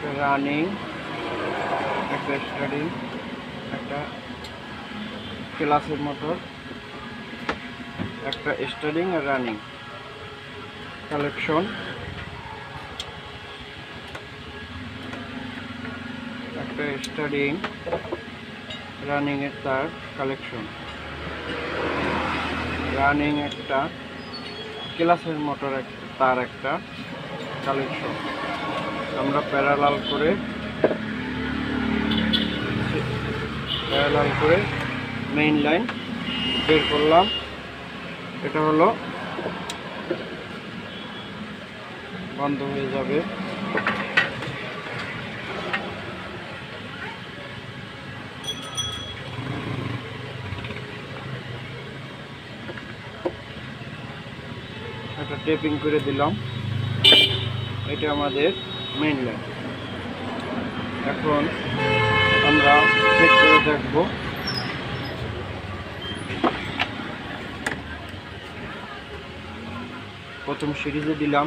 একটা রানিং, একটা স্টার্টিং, একটা ক্লাসের মোটর, একটা স্টার্টিং আর রানিং কালেকশন, একটা স্টার্টিং রানিং এর তার কালেকশন, রানিং একটা ক্লাসের মোটর তার একটা কালেকশন। আমরা প্যারালাল করে মেইন লাইন বের করলাম। এটা হলো বন্ধ হয়ে যাবে। এটা টেপিং করে দিলাম। এটা আমাদের মেইন লাইন। এখন আমরা চেক করে দেখব। প্রথম সিরিজে দিলাম,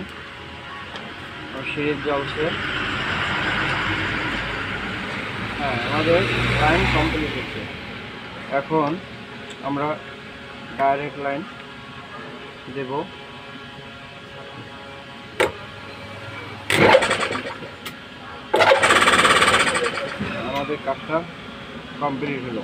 সিরিজ জ্বলছে। হ্যাঁ, আমাদের লাইন কমপ্লিট হচ্ছে। এখন আমরা ডাইরেক্ট লাইন দেব। আমাদের কাজটা কমপ্লিট হলো।